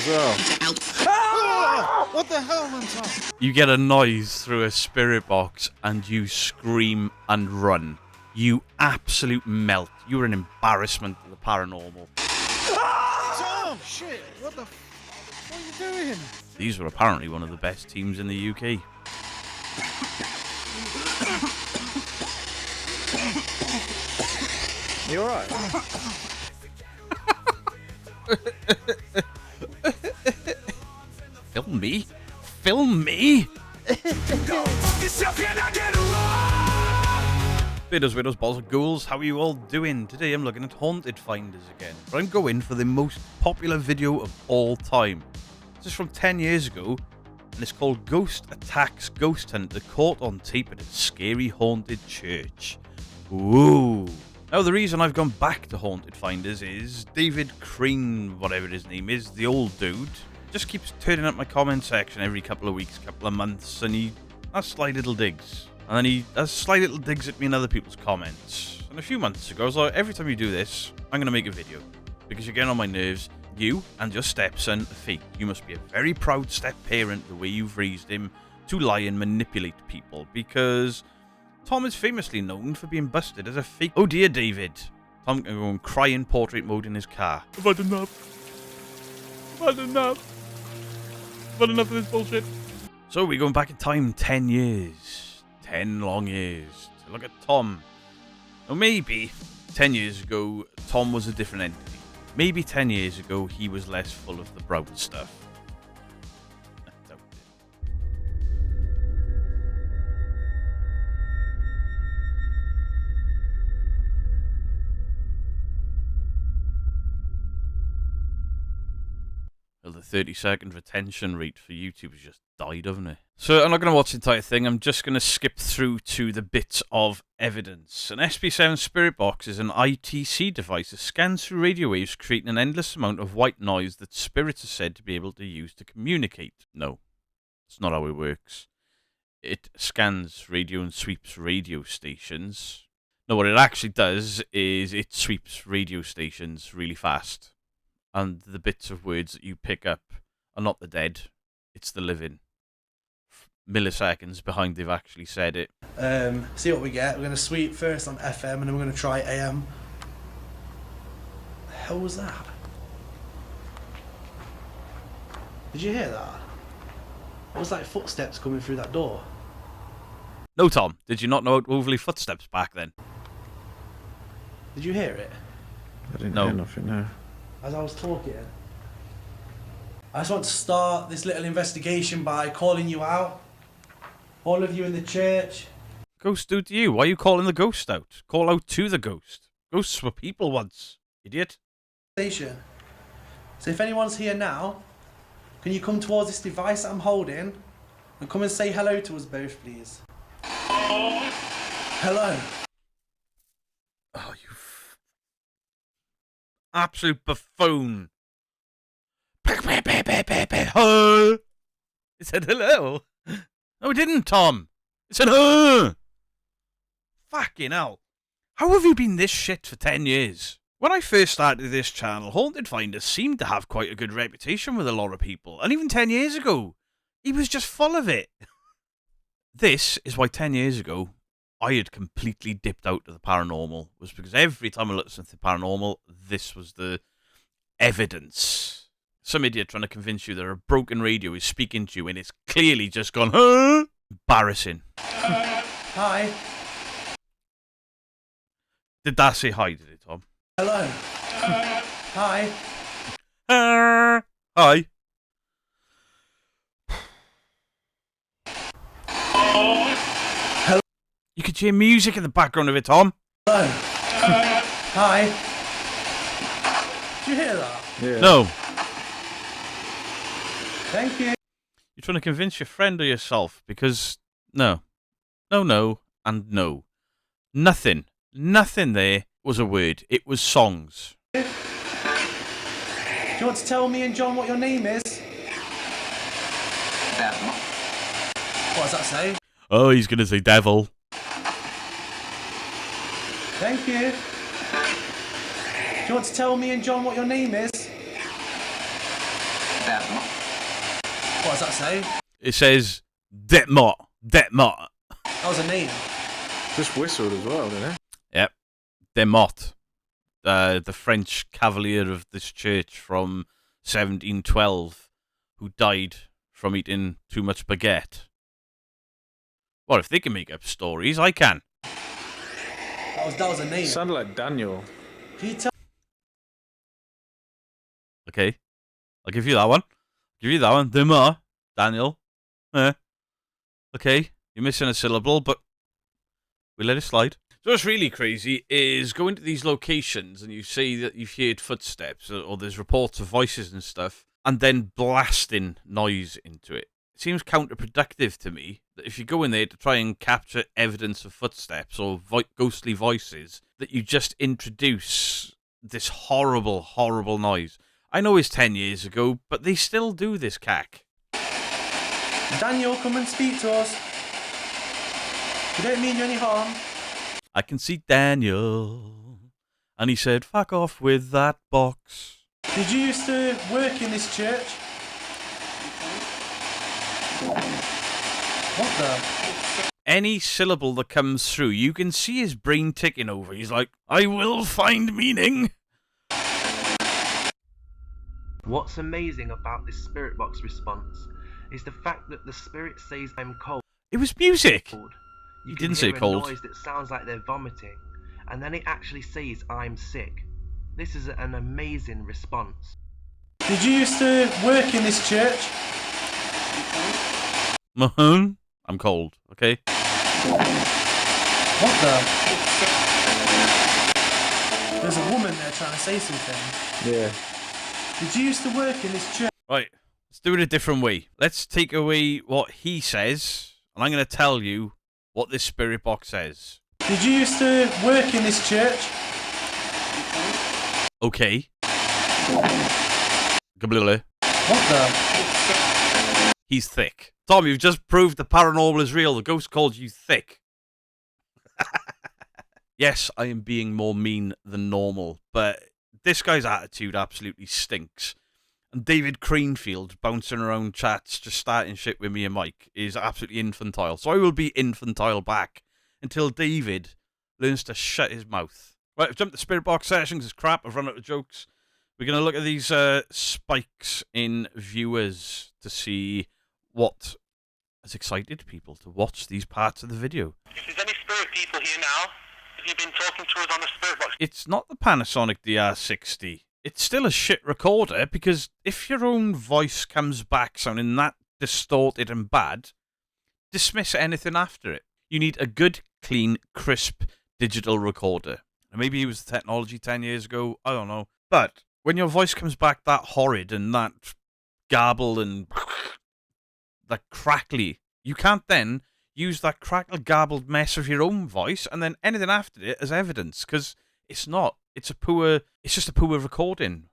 as well. Ah! What the hell, man? You get a noise through a spirit box and you scream and run. You absolute melt. You're an embarrassment to the paranormal. Tom, shit! What the? What are you doing? These were apparently one of the best teams in the UK. You alright? Film me? Film me? Beardos, weirdos, balls and ghouls, how are you all doing? Today I'm looking at Haunted Finders again, but I'm going for the most popular video of all time. This is from 10 years ago, and it's called Ghost Attacks Ghost Hunter Caught on Tape at a Scary Haunted Church. Ooh. Now the reason I've gone back to Haunted Finders is David Crane, whatever his name is, the old dude, just keeps turning up my comment section every couple of weeks, couple of months, and he has sly little digs. And then he has sly little digs at me in other people's comments. And a few months ago, I was like, every time you do this, I'm going to make a video. Because you're getting on my nerves. You and your stepson are fake. You must be a very proud step-parent the way you've raised him to lie and manipulate people. Because Tom is famously known for being busted as a fake. Oh dear, David. Tom can go and cry in portrait mode in his car. I've had enough. I've had enough. I've had enough of this bullshit. So we're going back in time 10 years. 10 long years to look at Tom. Now maybe 10 years ago Tom was a different entity. Maybe 10 years ago he was less full of the brown stuff. I doubt it. Well, the 30-second retention rate for YouTube has just died, hasn't it? So I'm not going to watch the entire thing. I'm just going to skip through to the bits of evidence. An SP7 spirit box is an ITC device that scans through radio waves, creating an endless amount of white noise that spirits are said to be able to use to communicate. No, it's not how it works. It scans radio and sweeps radio stations. No, what it actually does is it sweeps radio stations really fast. And the bits of words that you pick up are not the dead, it's the living. Milliseconds behind they've actually said it. See what we get. We're going to sweep first on FM and then we're going to try AM. The hell was that? Did you hear that? It was like footsteps coming through that door. No, Tom, did you not know overly footsteps back then? Did you hear it? I didn't hear nothing, no. As I was talking. I just want to start this little investigation by calling you out. All of you in the church. Ghost do to you? Why are you calling the ghost out? Call out to the ghost. Ghosts were people once, idiot. Station. So if anyone's here now, can you come towards this device that I'm holding and come and say hello to us both, please? Hello. Oh, you absolute buffoon. It said hello. No, it didn't, Tom. It said Fucking hell. How have you been this shit for 10 years? When I first started this channel, Haunted Finders seemed to have quite a good reputation with a lot of people. And even 10 years ago, he was just full of it. This is why 10 years ago, I had completely dipped out of the paranormal. Was because every time I looked at the paranormal, this was the evidence. Some idiot trying to convince you that a broken radio is speaking to you and it's clearly just gone, huh? Embarrassing. Hi. Did that say hi, did it, Tom? Hello. Hi. Hi. Hello. You could hear music in the background of it, Tom. Hello. Hi. Did you hear that? Yeah. No. Thank you. You're trying to convince your friend or yourself because no. No, no, and no. Nothing. Nothing there was a word. It was songs. Do you want to tell me and John what your name is? Devil. What does that say? Oh, he's going to say devil. Thank you. Do you want to tell me and John what your name is? What does that say? It says Detmot. Detmot. That was a name. Just whistled as well, didn't it? Yep. Demot. The French cavalier of this church from 1712 who died from eating too much baguette. Well, if they can make up stories, I can. That was a name. Sounded like Daniel. Can you tell? Okay. I'll give you that one. Give you that one. Demot. Daniel. Okay. You're missing a syllable, but we let it slide. So what's really crazy is going to these locations and you see that you've heard footsteps or there's reports of voices and stuff, and then blasting noise into it. It seems counterproductive to me that if you go in there to try and capture evidence of footsteps or ghostly voices, that you just introduce this horrible, horrible noise. I know it's 10 years ago, but they still do this cack. Daniel, come and speak to us. We don't mean you any harm. I can see Daniel, and he said, "Fuck off with that box." Did you used to work in this church? What the? Any syllable that comes through, you can see his brain ticking over. He's like, "I will find meaning." What's amazing about this spirit box response is the fact that the spirit says I'm cold. It was music. You didn't can say hear cold. a noise that sounds like they're vomiting, and then it actually says I'm sick. This is an amazing response. Did you used to work in this church? Mahone, I'm cold. Okay. What the? There's a woman there trying to say something. Yeah. Did you used to work in this church? Right. Let's do it a different way. Let's take away what he says, and I'm going to tell you what this spirit box says. Did you used to work in this church? Okay. Gablula. What the? He's thick. Tom, you've just proved the paranormal is real. The ghost called you thick. Yes, I am being more mean than normal, but this guy's attitude absolutely stinks. And David Cranfield bouncing around chats, just starting shit with me and Mike, is absolutely infantile. So I will be infantile back until David learns to shut his mouth. Right, I've jumped to Spirit Box sessions. It's crap. I've run out of jokes. We're going to look at these spikes in viewers to see what has excited people to watch these parts of the video. If there's any spirit people here now, have you been talking to us on the spirit box? It's not the Panasonic DR60. It's still a shit recorder, because if your own voice comes back sounding that distorted and bad, dismiss anything after it. You need a good, clean, crisp digital recorder. And maybe it was the technology 10 years ago, I don't know. But when your voice comes back that horrid and that garble and that crackly, you can't then use that crackled, garbled mess of your own voice and then anything after it as evidence, because it's not. It's just a poor recording.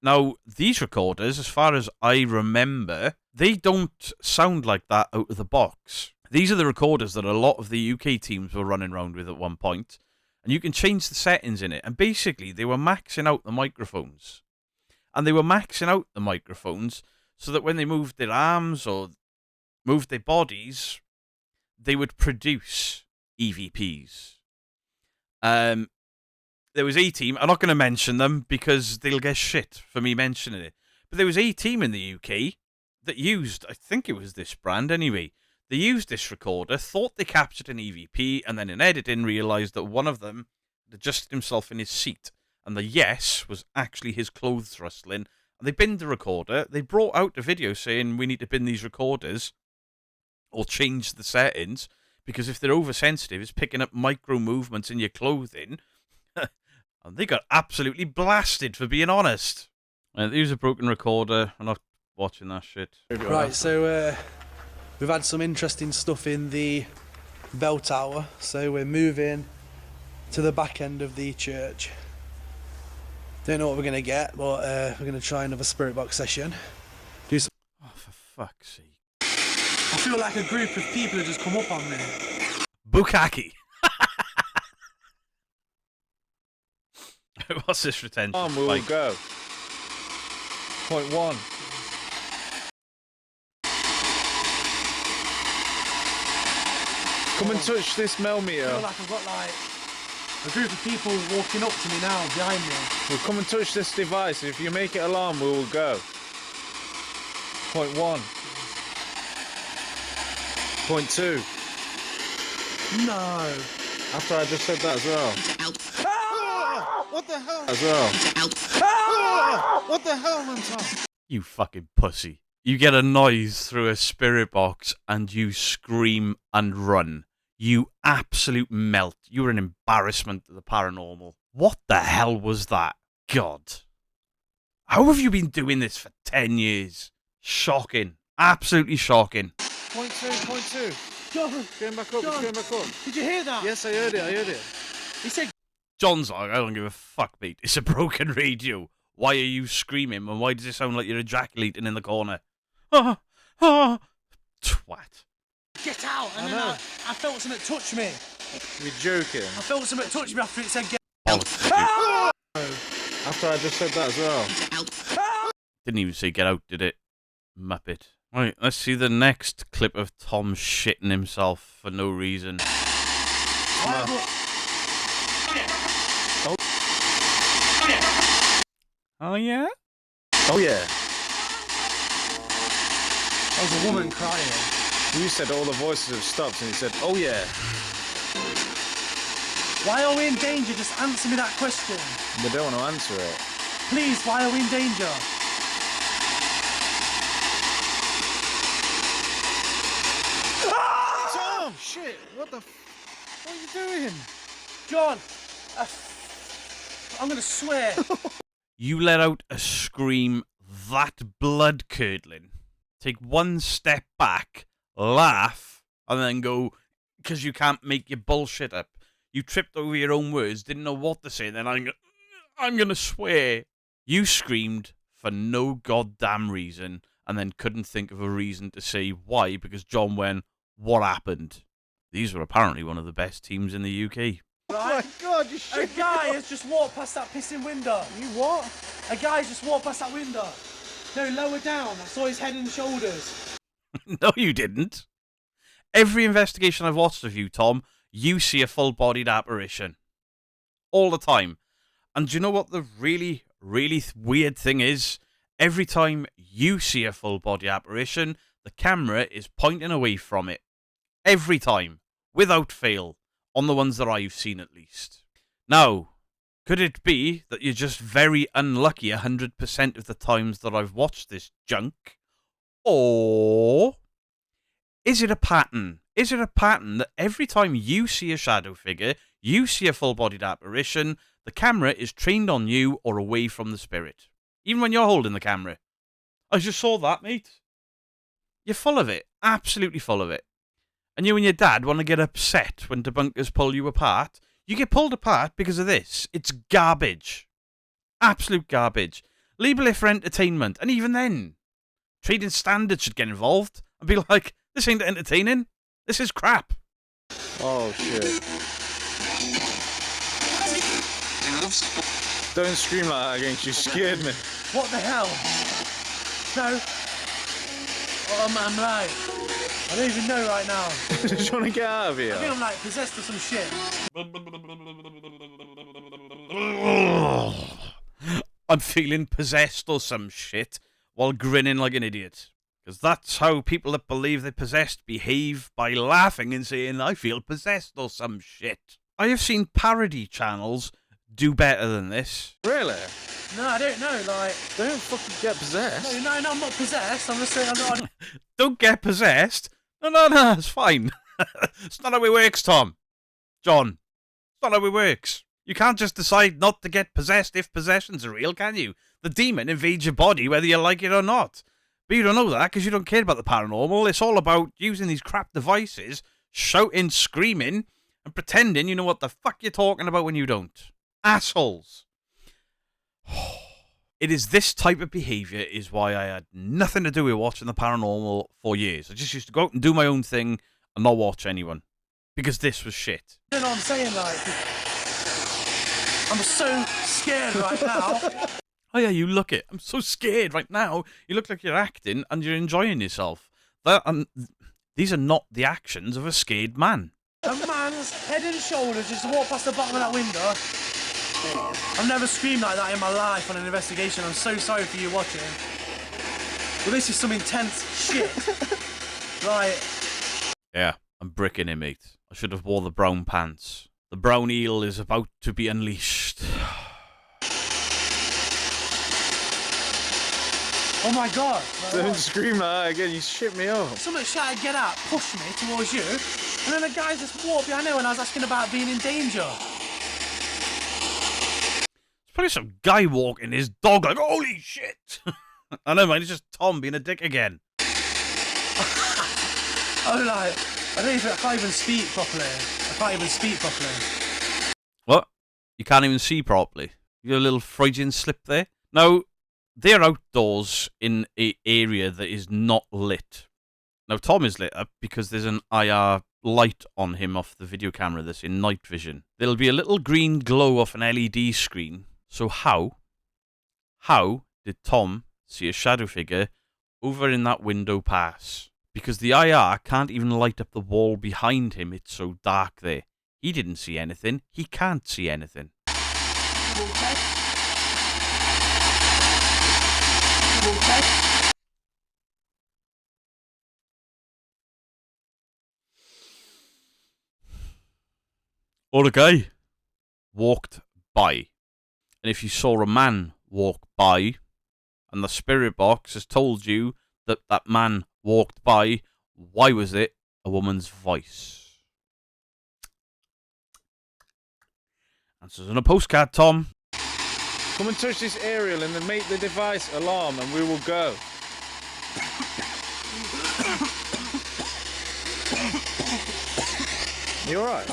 Now, these recorders, as far as I remember, they don't sound like that out of the box. These are the recorders that a lot of the UK teams were running around with at one point, and you can change the settings in it. And basically, they were maxing out the microphones. And they were maxing out the microphones so that when they moved their arms or moved their bodies, they would produce EVPs. There was a team, I'm not going to mention them because they'll get shit for me mentioning it, but there was a team in the UK that used, I think it was this brand anyway, they used this recorder, thought they captured an EVP, and then in editing realised that one of them had adjusted himself in his seat, and the yes was actually his clothes rustling, and they binned the recorder. They brought out a video saying we need to bin these recorders or change the settings, because if they're oversensitive, it's picking up micro movements in your clothing. And they got absolutely blasted, for being honest. They use a broken recorder. I'm not watching that shit. Right, so we've had some interesting stuff in the bell tower. So we're moving to the back end of the church. Don't know what we're going to get, but we're going to try another spirit box session. Do some. Oh, for fuck's sake. I feel like a group of people have just come up on me. Bukkake. What's this retention? On, we will like? go. Point 1. Come and touch this I feel millimeter. like I've got like a group of people walking up to me now, behind me. Well, come and touch this device. If you make it alarm, we will go. Point 1. Point 2. No. After I just said that as well. What the hell? As well. What the hell, Tom? You fucking pussy. You get a noise through a spirit box and you scream and run. You absolute melt. You're an embarrassment to the paranormal. What the hell was that? God. How have you been doing this for 10 years? Shocking. Absolutely shocking. Point 2. Point 2. John, It's going back up. John. It's going back up. did you hear that? Yes, I heard it. I heard it. He said, John's like, I don't give a fuck, mate. It's a broken radio. Why are you screaming? And why does it sound like you're ejaculating in the corner? Ah, ah, twat. get out. And I then know. I felt something touch me. You're joking. I felt something touch me after it said get After I just said that as well. Didn't even say get out, did it? Muppet. Right, let's see the next clip of Tom shitting himself for no reason. Oh, yeah? Oh yeah. That was a woman crying. You said all the voices have stopped, and he said, "Oh yeah." Why are we in danger? Just answer me that question. They don't want to answer it. Please, why are we in danger? Tom, shit! What the? What are you doing? John, I'm gonna swear. You let out a scream that blood-curdling. Take one step back, laugh, and then go, because you can't make your bullshit up. You tripped over your own words, didn't know what to say, then I'm going to swear. You screamed for no goddamn reason, and then couldn't think of a reason to say why, because John went, what happened? These were apparently one of the best teams in the UK. Oh my God! You A shit! guy has just walked past that pissing window. You what? A guy's just walked past that window. No, lower down. I saw his head and shoulders. No, you didn't. Every investigation I've watched of you, Tom, you see a full-bodied apparition. All the time. And do you know what the really, really weird thing is? Every time you see a full-body apparition, the camera is pointing away from it. Every time. Without fail. On the ones that I've seen, at least. Now, could it be that you're just very unlucky 100% of the times that I've watched this junk? Or is it a pattern? Is it a pattern that every time you see a shadow figure, you see a full-bodied apparition, the camera is trained on you or away from the spirit? Even when you're holding the camera. I just saw that, mate. You're full of it. Absolutely full of it. And you and your dad want to get upset when debunkers pull you apart. You get pulled apart because of this. It's garbage. Absolute garbage. Label it for entertainment. And even then, Trading Standards should get involved and be like, this ain't entertaining. This is crap. Oh shit! Don't scream like that again. You scared me. What the hell? No. Oh, I'm like, I don't even know right now. Just want to get out of I think here. I'm like possessed or some shit. I'm feeling possessed or some shit while grinning like an idiot. Because that's how people that believe they're possessed behave, by laughing and saying, I feel possessed or some shit. I have seen parody channels do better than this. Really? No, I don't know. Like, Don't fucking get possessed. no, I'm not possessed. I'm just saying I'm not. Don't get possessed. No, it's fine. It's not how it works, Tom. John, it's not how it works. You can't just decide not to get possessed if possessions are real, can you? The demon invades your body whether you like it or not. But you don't know that because you don't care about the paranormal. It's all about using these crap devices, shouting, screaming, and pretending you know what the fuck you're talking about when you don't. Assholes. It is this type of behaviour is why I had nothing to do with watching the paranormal for years. I just used to go out and do my own thing and not watch anyone. Because this was shit. You know what I'm saying? Like, I'm so scared right now. Oh yeah, you look it. I'm so scared right now. You look like you're acting and you're enjoying yourself. These are not the actions of a scared man. A man's head and shoulders just walk past the bottom of that window. I've never screamed like that in my life on an investigation. I'm so sorry for you watching. But this is some intense shit. Right. Yeah, I'm bricking him, mate. I should have wore the brown pants. The brown eel is about to be unleashed. Oh my god. Don't scream like that again, you shit me up. Someone shouted, get out, push me towards you. And then the guy just walked behind me when I was asking about being in danger. There's probably some guy walking his dog like, holy shit! I know, man, it's just Tom being a dick again. I'm like, I can't even speak properly. What? You can't even see properly? You got a little Freudian slip there? Now, they're outdoors in an area that is not lit. Now, Tom is lit up because there's an IR light on him off the video camera that's in night vision. There'll be a little green glow off an LED screen. So how did Tom see a shadow figure over in that window pass? Because the IR can't even light up the wall behind him, it's so dark there. He didn't see anything. He can't see anything. Or a guy walked by. And if you saw a man walk by, and the spirit box has told you that that man walked by, why was it a woman's voice? Answers on a postcard, Tom. Come and touch this aerial and then make the device alarm and we will go. You alright?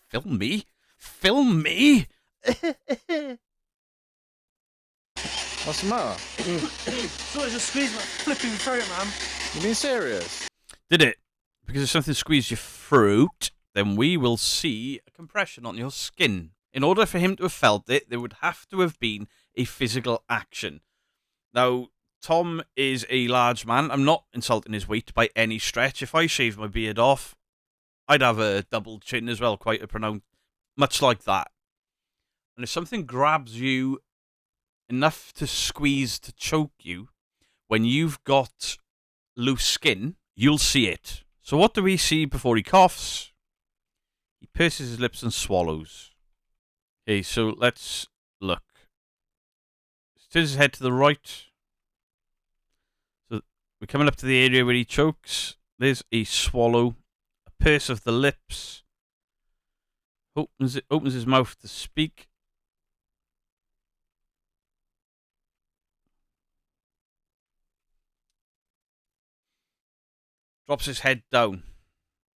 Film me? Film me? What's the matter? So I just squeezed my flipping throat, man. You being serious? Did it? Because if something squeezed your throat, then we will see a compression on your skin. In order for him to have felt it, there would have to have been a physical action. Now, Tom is a large man. I'm not insulting his weight by any stretch. If I shaved my beard off, I'd have a double chin as well, quite a pronounced, much like that. And if something grabs you enough to squeeze to choke you, when you've got loose skin, you'll see it. So what do we see before he coughs? He purses his lips and swallows. Okay, so let's look. Turns his head to the right. So we're coming up to the area where he chokes. There's a swallow, a purse of the lips. Opens his mouth to speak. Drops his head down.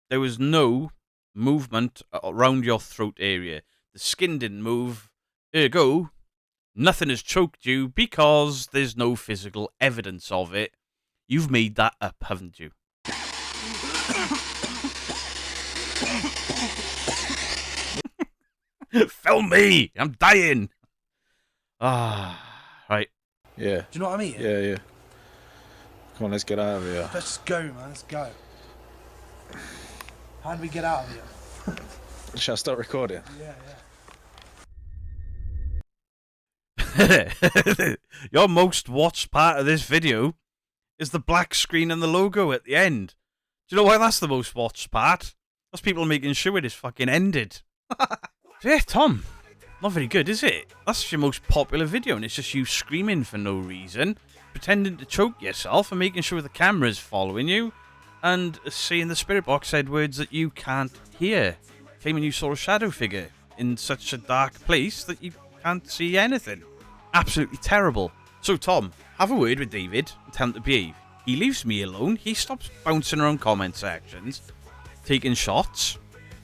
There was no movement around your throat area. The skin didn't move. Ergo, nothing has choked you because there's no physical evidence of it. You've made that up, haven't you? Film me! I'm dying! Right. Yeah. Do you know what I mean? Yeah. Come on, let's get out of here. Let's just go, man. Let's go. How do we get out of here? Shall I start recording? Yeah. Your most watched part of this video is the black screen and the logo at the end. Do you know why that's the most watched part? That's people making sure it is fucking ended. Yeah, Tom. Not very good, is it? That's your most popular video, and it's just you screaming for no reason, pretending to choke yourself and making sure the camera's following you, and saying the spirit box said words that you can't hear, claiming you saw a shadow figure in such a dark place that you can't see anything. Absolutely terrible. So, Tom, have a word with David and tell him to behave. He leaves me alone. He stops bouncing around comment sections, taking shots.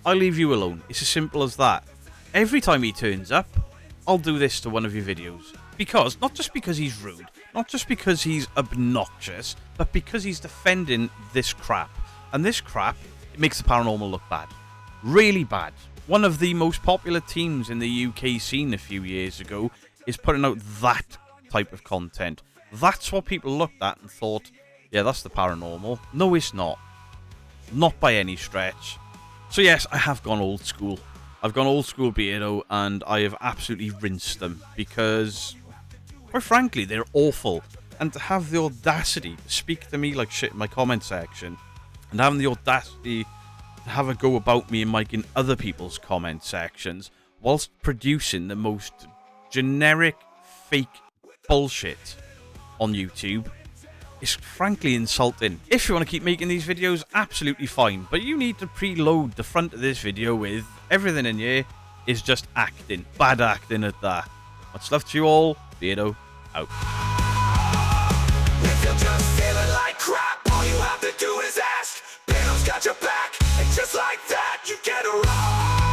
I leave you alone. It's as simple as that. Every time he turns up, I'll do this to one of your videos. Because, not just because he's rude, not just because he's obnoxious, but because he's defending this crap. And this crap, it makes the paranormal look bad. Really bad. One of the most popular teams in the UK scene a few years ago is putting out that type of content. That's what people looked at and thought, Yeah, that's the paranormal. No, it's not. Not by any stretch. So yes, I have gone old school. I've gone old school Beardo, and I have absolutely rinsed them because, quite frankly, they're awful. And to have the audacity to speak to me like shit in my comment section, and having the audacity to have a go about me and Mike in other people's comment sections, whilst producing the most generic, fake bullshit on YouTube, is frankly insulting. If you want to keep making these videos, absolutely fine, but you need to preload the front of this video with everything in here is just acting. Bad acting at that. Much love to you all. Beardo out. If you're just feeling like crap, all you have to do is ask. Beardo's got your back, and just like that, you get a rock.